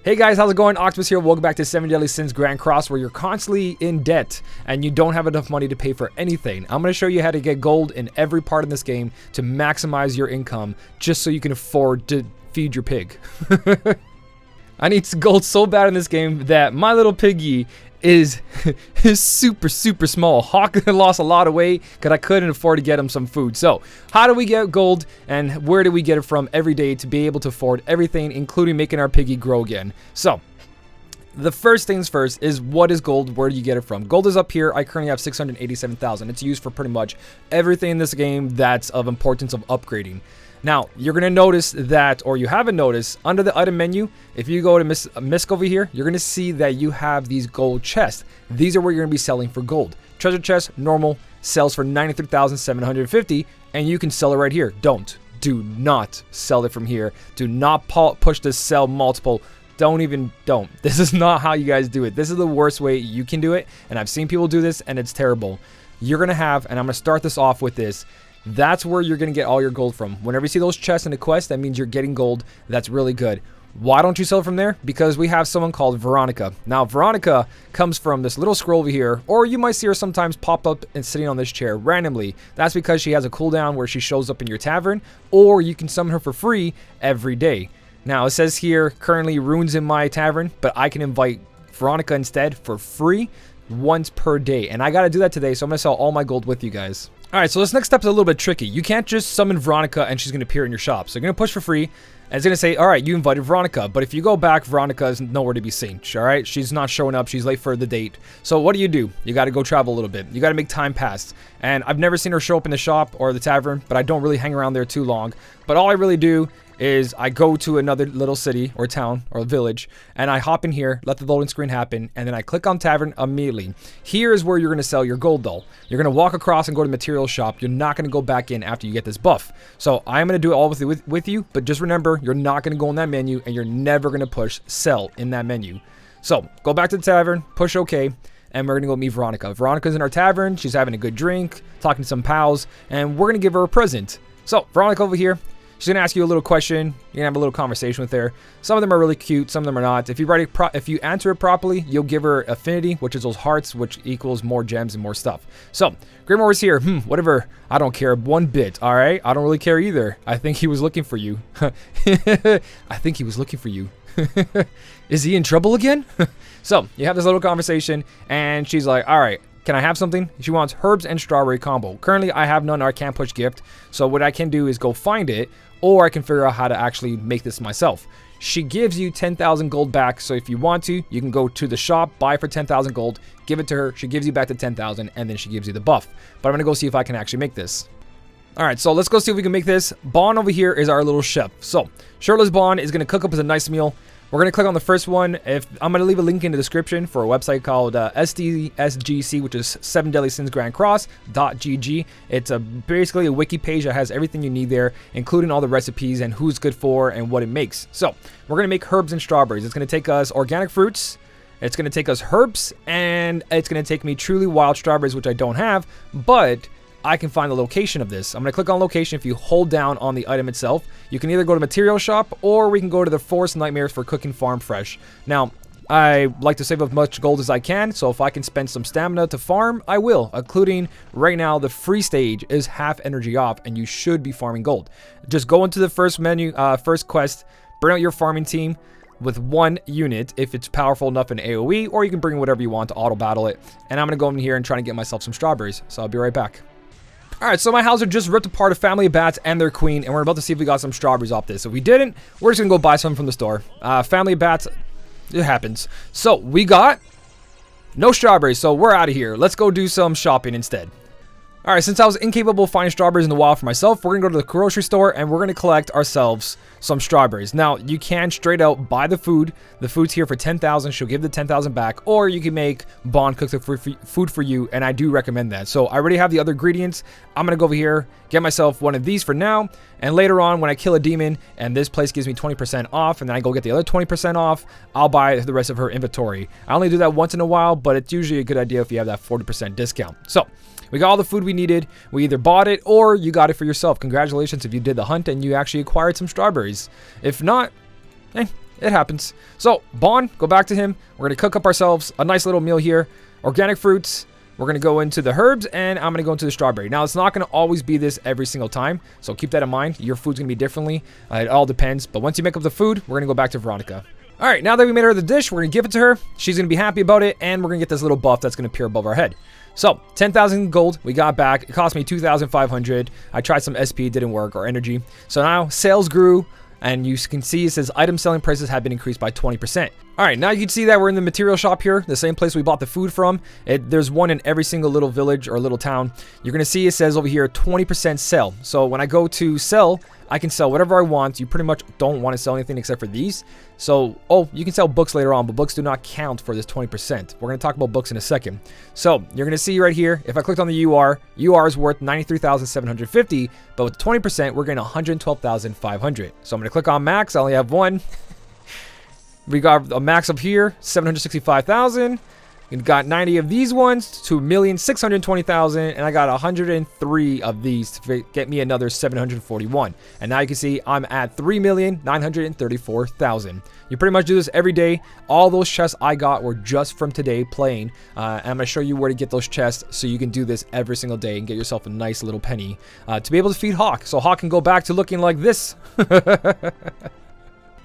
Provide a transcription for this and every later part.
Hey guys, how's it going? Octopus here. Welcome back to 7 Deadly Sins Grand Cross, where you're constantly in debt and you don't have enough money to pay for anything. I'm going to show you how to get gold in every part of this game to maximize your income just so you can afford to feed your pig. I need gold so bad in this game that my little piggy is super small. Hawk lost a lot of weight because I couldn't afford to get him some food. So how do we get gold and where do we get it from every day to be able to afford everything, including making our piggy grow again? So the first things first is, what is gold? Where do you get it from? Gold is up here. I currently have 687,000. It's used for pretty much everything in this game that's of importance of upgrading. Now, you're going to notice that, or you haven't noticed, under the item menu, if you go to Misk over here, you're going to see that you have these gold chests. These are where you're going to be selling for gold. Treasure chest, normal, sells for 93,750, and you can sell it right here. Do not sell it from here. Do not push the sell multiple. Don't. This is not how you guys do it. This is the worst way you can do it, and I've seen people do this, and it's terrible. You're going to have, and I'm going to start this off with this, that's where you're going to get all your gold from. Whenever you see those chests in a quest, that means you're getting gold. That's really good. Why don't you sell it from there? Because we have someone called Veronica. Now, Veronica comes from this little scroll over here, or you might see her sometimes pop up and sitting on this chair randomly. That's because she has a cooldown where she shows up in your tavern, or you can summon her for free every day. Now, it says here, currently runes in my tavern, but I can invite Veronica instead for free once per day. And I got to do that today, so I'm going to sell all my gold with you guys. Alright, so this next step is a little bit tricky. You can't just summon Veronica and she's going to appear in your shop. So you're going to push for free, and it's going to say, alright, you invited Veronica. But if you go back, Veronica is nowhere to be seen. Alright, she's not showing up. She's late for the date. So what do? You got to go travel a little bit. You got to make time pass. And I've never seen her show up in the shop or the tavern, but I don't really hang around there too long. But all I really do is I go to another little city or town or village, and I hop in here, let the loading screen happen, and then I click on tavern immediately. Here is where you're going to sell your gold though. You're going to walk across and go to material shop. You're not going to go back in after you get this buff. So I'm going to do it all with you, but just remember, you're not going to go in that menu, and you're never going to push sell in that menu. So go back to the tavern, push OK, and we're going to go meet Veronica. Veronica's in our tavern. She's having a good drink, talking to some pals, and we're going to give her a present. So Veronica over here, she's going to ask you a little question. You're going to have a little conversation with her. Some of them are really cute. Some of them are not. If you answer it properly, you'll give her affinity, which is those hearts, which equals more gems and more stuff. So, Grimoire is here. Whatever. I don't care one bit. All right? I don't really care either. I think he was looking for you. I think he was looking for you. Is he in trouble again? So, you have this little conversation, and she's like, all right, can I have something? She wants herbs and strawberry combo. Currently, I have none, or I can't push gift. So what I can do is go find it, or I can figure out how to actually make this myself. She gives you 10,000 gold back. So if you want to, you can go to the shop, buy for 10,000 gold, give it to her. She gives you back the 10,000, and then she gives you the buff. But I'm going to go see if I can actually make this. All right, so let's go see if we can make this. Bon over here is our little chef. So Shirtless Bon is going to cook up as a nice meal. We're going to click on the first one. I'm going to leave a link in the description for a website called SDSGC, which is 7 Deadly Sins Grand Cross.gg. It's basically a wiki page that has everything you need there, including all the recipes and who's good for and what it makes. So we're going to make herbs and strawberries. It's going to take us organic fruits. It's going to take us herbs, and it's going to take me truly wild strawberries, which I don't have, but I can find the location of this. I'm going to click on location. If you hold down on the item itself, you can either go to material shop, or we can go to the Forest Nightmares for cooking farm fresh. Now, I like to save as much gold as I can, so if I can spend some stamina to farm, I will, including right now the free stage is half energy off, and you should be farming gold. Just go into the first menu, first quest, bring out your farming team with 1 unit if it's powerful enough in AoE, or you can bring whatever you want to auto battle it. And I'm going to go in here and try to get myself some strawberries, so I'll be right back. Alright, so my Hauser just ripped apart a family of bats and their queen, and we're about to see if we got some strawberries off this. If we didn't, we're just going to go buy some from the store. Family of bats, it happens. So, we got no strawberries, so we're out of here. Let's go do some shopping instead. Alright, since I was incapable of finding strawberries in the wild for myself, we're going to go to the grocery store, and we're going to collect ourselves some strawberries. Now, you can straight out buy the food. The food's here for 10,000. She'll give the 10,000 back, or you can make Bond cook the food for you, and I do recommend that. So I already have the other ingredients. I'm going to go over here, get myself one of these for now, and later on when I kill a demon and this place gives me 20% off, and then I go get the other 20% off, I'll buy the rest of her inventory. I only do that once in a while, but it's usually a good idea if you have that 40% discount. So we got all the food we needed. We either bought it or you got it for yourself. Congratulations if you did the hunt and you actually acquired some strawberries. If not, It happens. So, Bon, go back to him. We're going to cook up ourselves a nice little meal here. Organic fruits. We're going to go into the herbs, and I'm going to go into the strawberry. Now, it's not going to always be this every single time, so keep that in mind. Your food's going to be differently. It all depends. But once you make up the food, we're going to go back to Veronica. All right, now that we made her the dish, we're going to give it to her. She's going to be happy about it, and we're going to get this little buff that's going to appear above our head. So, 10,000 gold we got back. It cost me 2,500. I tried some SP, didn't work, or energy. So now, sales grew. And you can see it says item selling prices have been increased by 20%. All right, now you can see that we're in the material shop here, the same place we bought the food from. There's one in every single little village or little town. You're going to see it says over here 20% sell. So when I go to sell, I can sell whatever I want. You pretty much don't want to sell anything except for these. So, you can sell books later on, but books do not count for this 20%. We're going to talk about books in a second. So, you're going to see right here, if I clicked on the UR is worth 93,750, but with 20%, we're getting 112,500. So, I'm going to click on max. I only have one. We got a max up here, 765,000. We got 90 of these ones, 2,620,000, and I got 103 of these to get me another 741. And now you can see I'm at 3,934,000. You pretty much do this every day. All those chests I got were just from today playing. And I'm going to show you where to get those chests so you can do this every single day and get yourself a nice little penny to be able to feed Hawk. So Hawk can go back to looking like this.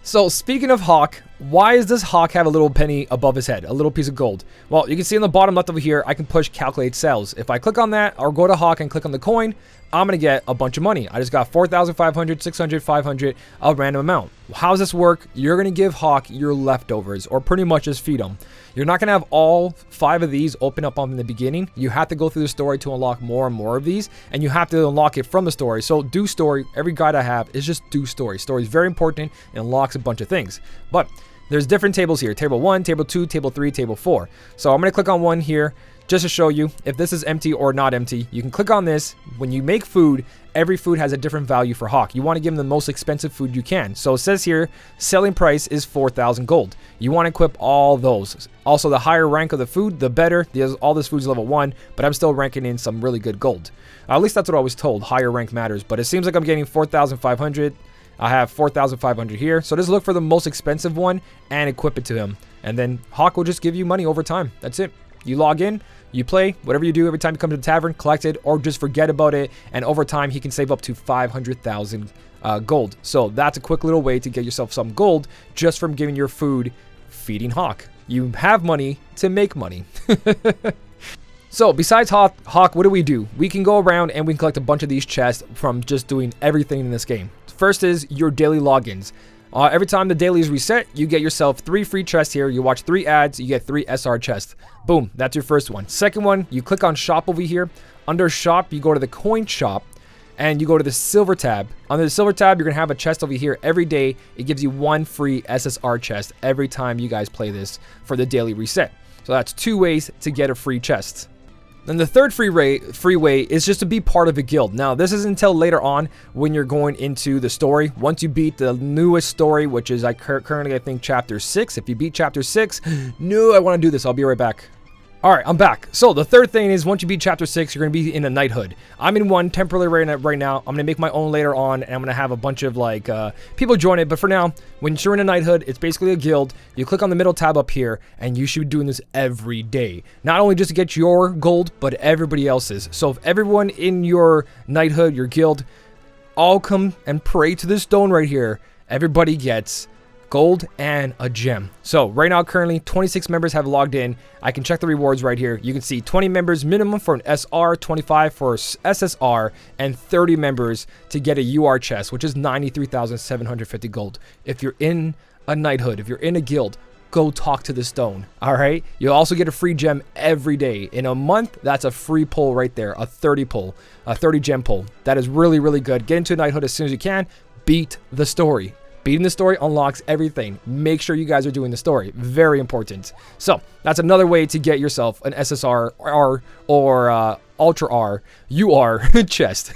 So, speaking of Hawk, why does Hawk have a little penny above his head? A little piece of gold? Well, you can see in the bottom left over here, I can push calculate sales. If I click on that or go to Hawk and click on the coin, I'm going to get a bunch of money. I just got 4,500, 600, 500, a random amount. How does this work? You're going to give Hawk your leftovers or pretty much just feed him. You're not going to have all 5 of these open up in the beginning. You have to go through the story to unlock more and more of these, and you have to unlock it from the story. So do story. Every guide I have is just do story. Story is very important and unlocks a bunch of things. But there's different tables here. Table 1, Table 2, Table 3, Table 4. So I'm going to click on one here just to show you if this is empty or not empty. You can click on this. When you make food, every food has a different value for Hawk. You want to give him the most expensive food you can. So it says here, selling price is 4,000 gold. You want to equip all those. Also, the higher rank of the food, the better. All this food's level 1, but I'm still ranking in some really good gold. At least that's what I was told. Higher rank matters, but it seems like I'm getting 4,500. I have 4,500 here. So just look for the most expensive one and equip it to him. And then Hawk will just give you money over time. That's it. You log in, you play, whatever you do every time you come to the tavern, collect it, or just forget about it. And over time, he can save up to 500,000 gold. So that's a quick little way to get yourself some gold just from giving your food, feeding Hawk. You have money to make money. So besides Hawk, what do? We can go around and we can collect a bunch of these chests from just doing everything in this game. First is your daily logins. Every time the daily is reset, you get yourself 3 free chests here. You watch 3 ads, you get 3 SR chests. Boom, that's your first one. Second one, you click on shop over here. Under shop, you go to the coin shop and you go to the silver tab. Under the silver tab, you're going to have a chest over here every day. It gives you 1 free SSR chest every time you guys play this for the daily reset. So that's 2 ways to get a free chest. Then the third free way is just to be part of a guild. Now, this is until later on when you're going into the story. Once you beat the newest story, which is currently, I think, Chapter 6. If you beat Chapter 6, no, I want to do this. I'll be right back. All right, I'm back. So the third thing is once you beat Chapter 6, you're going to be in a knighthood. I'm in one temporarily right now. I'm going to make my own later on, and I'm going to have a bunch of people join it. But for now, when you're in a knighthood, it's basically a guild. You click on the middle tab up here, and you should be doing this every day. Not only just to get your gold, but everybody else's. So if everyone in your knighthood, your guild, all come and pray to this stone right here, everybody gets gold and a gem. So right now, currently 26 members have logged in. I can check the rewards right here. You can see 20 members minimum for an SR, 25 for SSR, and 30 members to get a UR chest, which is 93,750 gold. If you're in a knighthood, if you're in a guild, go talk to the stone. All right, you'll also get a free gem every day. In a month, that's a free pull right there, a 30 pull, a 30 gem pull. That is really, really good. Get into a knighthood as soon as you can. Beat the story. Beating the story unlocks everything. Make sure you guys are doing the story. Very important. So that's another way to get yourself an SSR or Ultra R UR chest.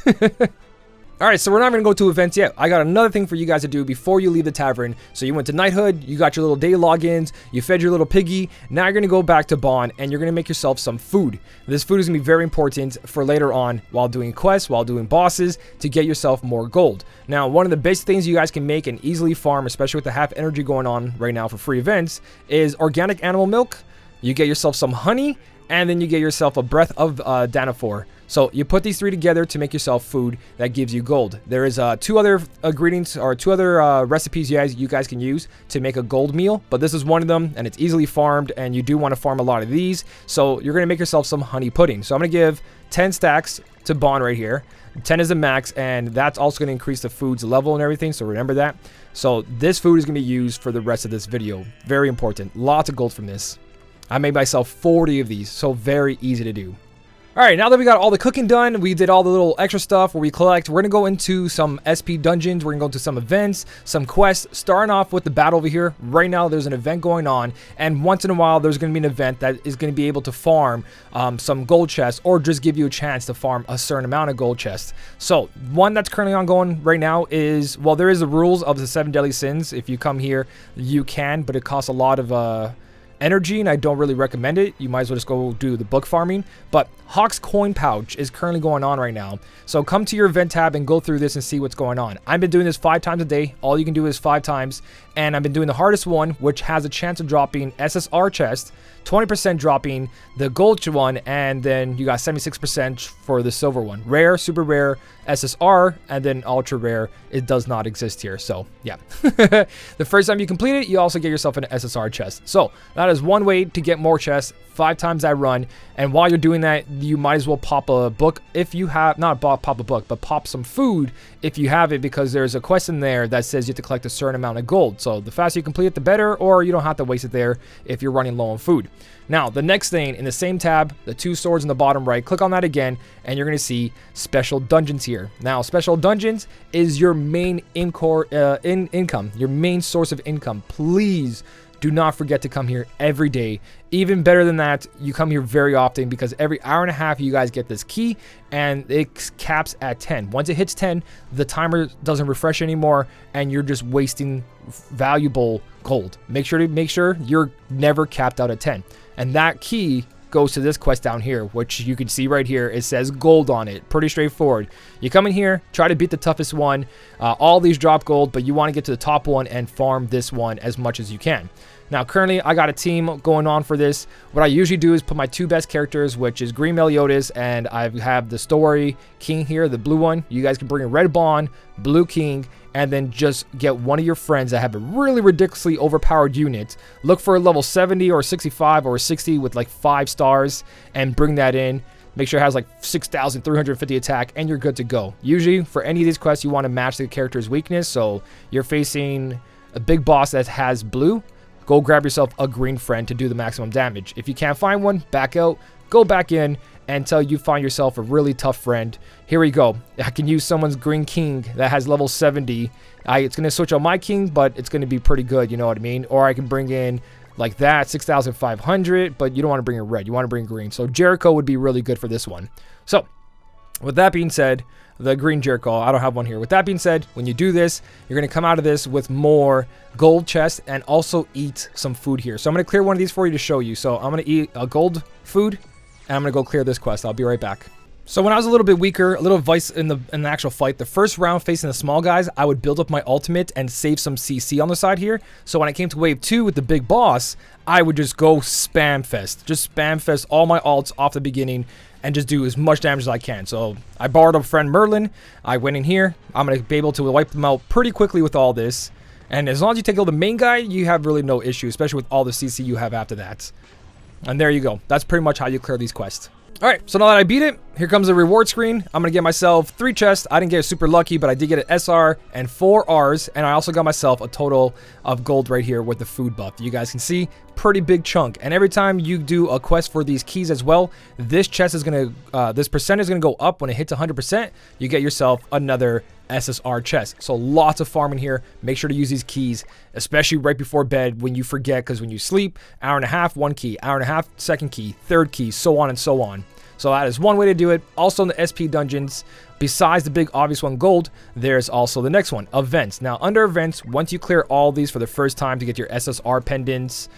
All right, so we're not going to go to events yet. I got another thing for you guys to do before you leave the tavern. So you went to knighthood, you got your little day logins, you fed your little piggy. Now you're going to go back to Bond and you're going to make yourself some food. This food is going to be very important for later on while doing quests, while doing bosses, to get yourself more gold. Now, one of the best things you guys can make and easily farm, especially with the half energy going on right now for free events, is organic animal milk. You get yourself some honey, and then you get yourself a breath of Danafor. So you put these three together to make yourself food that gives you gold. There is two other ingredients or two other recipes you guys can use to make a gold meal, but this is one of them, and it's easily farmed, and you do want to farm a lot of these. So you're going to make yourself some honey pudding. So I'm going to give 10 stacks to Bond right here. 10 is the max, and that's also going to increase the food's level and everything, so remember that. So this food is going to be used for the rest of this video. Very important. Lots of gold from this. I made myself 40 of these, so very easy to do. All right, now that we got all the cooking done, we did all the little extra stuff where we collect. We're going to go into some SP dungeons. We're going to go into some events, some quests, starting off with the battle over here. Right now, there's an event going on, and once in a while, there's going to be an event that is going to be able to farm some gold chests or just give you a chance to farm a certain amount of gold chests. So, one that's currently ongoing right now is, well, there is the rules of the 7 deadly sins. If you come here, you can, but it costs a lot of energy, and I don't really recommend it. You might as well just go do the book farming. But Hawk's coin pouch is currently going on right now, so come to your event tab and go through this and see what's going on. I've been doing this 5 times a day. All you can do is 5 times, and I've been doing the hardest one, which has a chance of dropping SSR chest, 20% dropping the gold one, and then you got 76% for the silver one. Rare, super rare, SSR, and then ultra rare. It does not exist here, so yeah. The first time you complete it, you also get yourself an SSR chest. So that is one way to get more chests. 5 times that run, and while you're doing that, you might as well pop a book if you have, not pop a book, but pop some food if you have it, because there's a quest in there that says you have to collect a certain amount of gold. So the faster you complete it, the better, or you don't have to waste it there if you're running low on food. Now, the next thing in the same tab, the 2 swords in the bottom right, click on that again, and you're going to see special dungeons here. Now, special dungeons is your main income, your main source of income. Please do not forget to come here every day. Even better than that, you come here very often, because every hour and a half you guys get this key, and it caps at 10. Once it hits 10, the timer doesn't refresh anymore, and you're just wasting valuable gold. Make sure you're never capped out at 10. And that key goes to this quest down here, which you can see right here. It says gold on it. Pretty straightforward. You come in here, try to beat the toughest one. All these drop gold, but you want to get to the top one and farm this one as much as you can. Now, currently, I got a team going on for this. What I usually do is put my 2 best characters, which is Green Meliodas, and I have the Story King here, the blue one. You guys can bring a Red Bond, Blue King, and then just get one of your friends that have a really ridiculously overpowered unit. Look for a level 70 or 65 or 60 with like 5 stars, and bring that in. Make sure it has like 6,350 attack, and you're good to go. Usually, for any of these quests, you want to match the character's weakness. So you're facing a big boss that has blue. Go grab yourself a green friend to do the maximum damage. If you can't find one, back out, go back in until you find yourself a really tough friend. Here we go. I can use someone's green king that has level 70. It's going to switch on my king, but it's going to be pretty good, you know what I mean? Or I can bring in like that, 6,500, but you don't want to bring in red. You want to bring green. So Jericho would be really good for this one. So with that being said, the green Jericho, I don't have one here. With that being said, when you do this, you're going to come out of this with more gold chests and also eat some food here. So I'm going to clear one of these for you to show you. So I'm going to eat a gold food, and I'm going to go clear this quest. I'll be right back. So when I was a little bit weaker, a little vice in the actual fight, the first round facing the small guys, I would build up my ultimate and save some CC on the side here. So when I came to wave 2 with the big boss, I would just go spam fest. Just spam fest all my ults off the beginning and just do as much damage as I can. So I borrowed a friend Merlin. I went in here. I'm going to be able to wipe them out pretty quickly with all this. And as long as you take out the main guy, you have really no issue, especially with all the CC you have after that. And there you go. That's pretty much how you clear these quests. All right, so now that I beat it, here comes the reward screen. I'm going to get myself 3 chests. I didn't get super lucky, but I did get an SR and 4 Rs, and I also got myself a total of gold right here with the food buff. You guys can see, pretty big chunk. And every time you do a quest for these keys as well, this chest is going to, this percent is going to go up. When it hits 100%, you get yourself another SSR chest. So lots of farming here. Make sure to use these keys, especially right before bed when you forget, because when you sleep, hour and a half, 1 key, hour and a half, 2nd key, 3rd key, so on and so on. So that is one way to do it. Also in the SP dungeons, besides the big obvious one, gold, there's also the next one, events. Now, under events, once you clear all these for the first time to get your SSR pendants,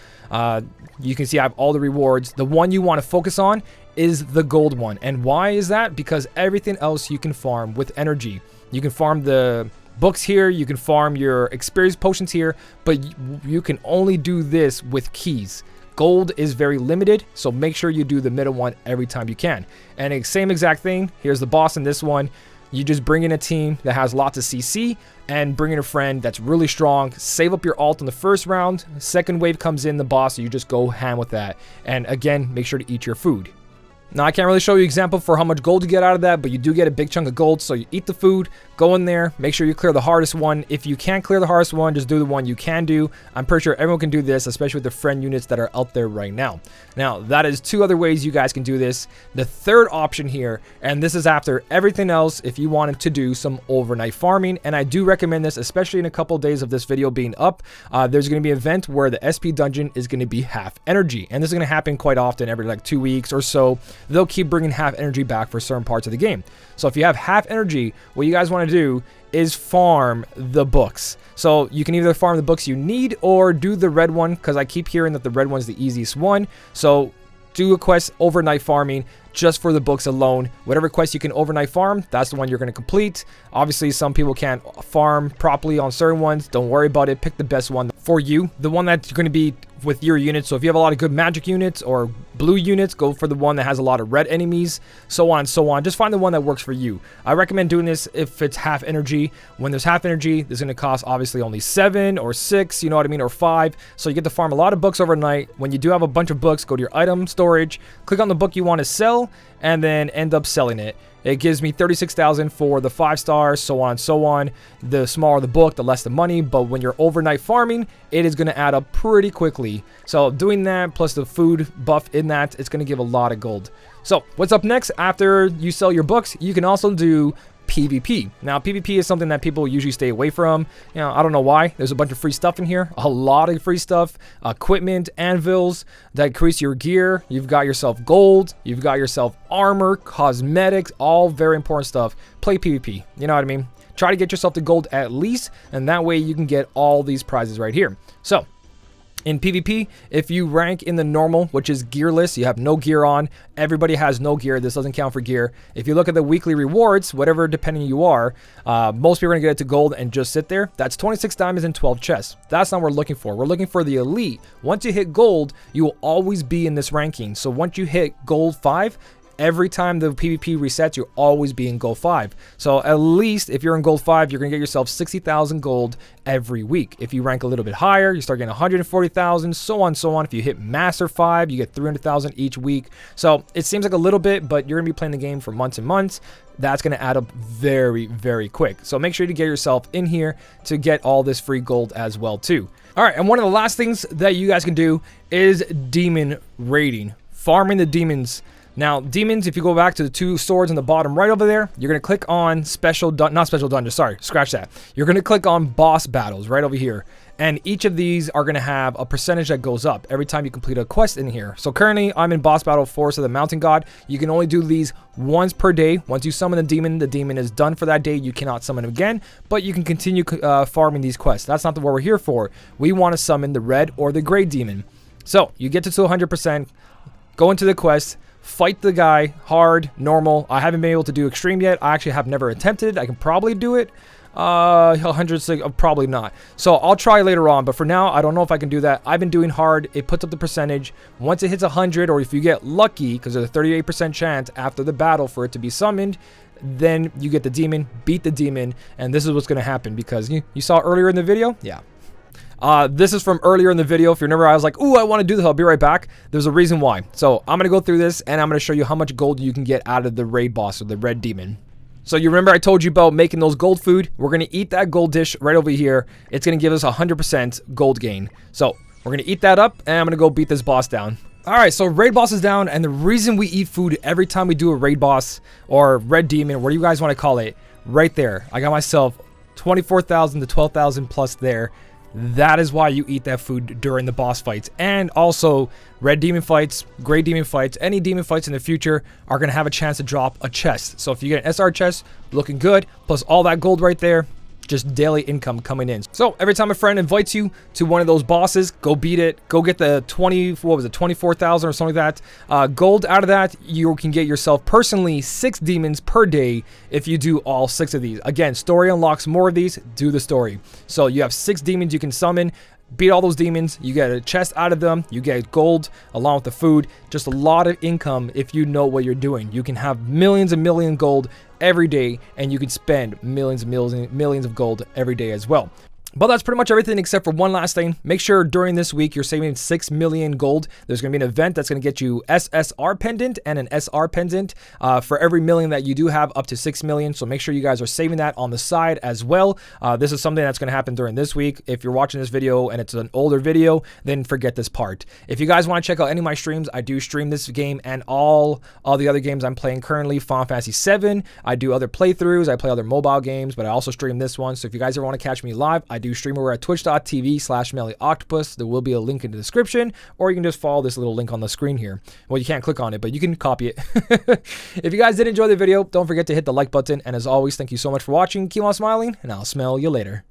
you can see I have all the rewards. The one you want to focus on is the gold one. And why is that? Because everything else you can farm with energy. You can farm the books here, you can farm your experience potions here, but you can only do this with keys. Gold is very limited, so make sure you do the middle one every time you can. And same exact thing, here's the boss in this one. You just bring in a team that has lots of CC and bring in a friend that's really strong. Save up your ult in the first round. Second wave comes in, the boss, so you just go ham with that. And again, make sure to eat your food. Now, I can't really show you an example for how much gold you get out of that, but you do get a big chunk of gold. So you eat the food, go in there, make sure you clear the hardest one. If you can't clear the hardest one, just do the one you can do. I'm pretty sure everyone can do this, especially with the friend units that are out there right now. Now, that is 2 other ways you guys can do this. The third option here, and this is after everything else, if you wanted to do some overnight farming, and I do recommend this, especially in a couple of days of this video being up. There's going to be an event where the SP dungeon is going to be half energy, and this is going to happen quite often, every like 2 weeks or so. They'll keep bringing half energy back for certain parts of the game. So if you have half energy, what you guys want to do is farm the books. So you can either farm the books you need or do the red one, because I keep hearing that the red one's the easiest one. So do a quest overnight farming just for the books alone. Whatever quest you can overnight farm, that's the one you're going to complete. Obviously, some people can't farm properly on certain ones. Don't worry about it. Pick the best one for you. The one that's going to be with your units. So if you have a lot of good magic units or blue units, go for the one that has a lot of red enemies, so on and so on. Just find the one that works for you. I recommend doing this if it's half energy. When there's half energy, this is going to cost obviously only 7 or 6, you know what I mean, or 5. So you get to farm a lot of books overnight. When you do have a bunch of books, go to your item storage, click on the book you want to sell, and then end up selling it. It gives me 36,000 for the 5 stars, so on and so on. The smaller the book, the less the money. But when you're overnight farming, it is going to add up pretty quickly. So doing that plus the food buff in that, it's going to give a lot of gold. So what's up next? After you sell your books, you can also do PvP. Now, PvP is something that people usually stay away from. You know, I don't know why. There's a bunch of free stuff in here. A lot of free stuff. Equipment, anvils that increase your gear. You've got yourself gold. You've got yourself armor, cosmetics, all very important stuff. Play PvP. You know what I mean? Try to get yourself to gold at least, and that way you can get all these prizes right here. So, in PvP, if you rank in the normal, which is gearless, you have no gear on, everybody has no gear, this doesn't count for gear. If you look at the weekly rewards, whatever depending you are, most people are going to get it to gold and just sit there. That's 26 diamonds and 12 chests. That's not what we're looking for. We're looking for the elite. Once you hit gold, you will always be in this ranking. So once you hit gold 5, every time the PvP resets, you'll always be in gold 5. So at least if you're in gold 5, you're going to get yourself 60,000 gold every week. If you rank a little bit higher, you start getting 140,000, so on and so on. If you hit Master 5, you get 300,000 each week. So it seems like a little bit, but you're going to be playing the game for months and months. That's going to add up very, very quick. So make sure to get yourself in here to get all this free gold as well too. All right, and one of the last things that you guys can do is demon raiding, farming the demons. Now, demons, if you go back to the 2 swords in the bottom right over there, you're going to click on not special dungeons, sorry, scratch that. You're going to click on boss battles right over here. And each of these are going to have a percentage that goes up every time you complete a quest in here. So currently, I'm in boss battle Forest of the Mountain God. You can only do these once per day. Once you summon the demon is done for that day. You cannot summon him again, but you can continue farming these quests. That's not what we're here for. We want to summon the red or the gray demon. So you get to 100%, go into the quest, fight the guy, hard, normal. I haven't been able to do extreme yet. I actually have never attempted it. I can probably do it. 100, probably not. So I'll try later on, but for now, I don't know if I can do that. I've been doing hard. It puts up the percentage. Once it hits 100, or if you get lucky, because there's a 38% chance after the battle for it to be summoned, then you get the demon, beat the demon, and this is what's going to happen, because you saw earlier in the video? Yeah. This is from earlier in the video. If you remember, I was like, ooh, I want to do this. I'll be right back. There's a reason why. So I'm going to go through this, and I'm going to show you how much gold you can get out of the raid boss or the red demon. So you remember I told you about making those gold food? We're going to eat that gold dish right over here. It's going to give us 100% gold gain. So we're going to eat that up, and I'm going to go beat this boss down. Alright, so raid boss is down, and the reason we eat food every time we do a raid boss or red demon, what do you guys want to call it? Right there. I got myself 24,000 to 12,000 plus there. That is why you eat that food during the boss fights. And also, red demon fights, gray demon fights, any demon fights in the future are going to have a chance to drop a chest. So if you get an SR chest, looking good, plus all that gold right there, just daily income coming in. So every time a friend invites you to one of those bosses, go beat it. Go get the 24,000 or something like that. Gold out of that, you can get yourself personally 6 demons per day if you do all 6 of these. Again, story unlocks more of these. Do the story. So you have 6 demons you can summon. Beat all those demons, you get a chest out of them, you get gold along with the food. Just a lot of income if you know what you're doing. You can have millions and millions gold every day, and you can spend millions and millions of gold every day as well. But that's pretty much everything except for one last thing. Make sure during this week you're saving 6 million gold. There's going to be an event that's going to get you SSR pendant and an SR pendant for every million that you do have, up to 6 million. So make sure you guys are saving that on the side as well. This is something that's going to happen during this week. If you're watching this video and it's an older video, then forget this part. If you guys want to check out any of my streams, I do stream this game and all the other games I'm playing currently. Final Fantasy 7. I do other playthroughs. I play other mobile games, but I also stream this one. So if you guys ever want to catch me live, I do stream over at twitch.tv/MellyOctopus. There will be a link in the description, or you can just follow this little link on the screen here. Well, you can't click on it, but you can copy it. If you guys did enjoy the video, don't forget to hit the like button. And as always, thank you so much for watching. Keep on smiling, and I'll smell you later.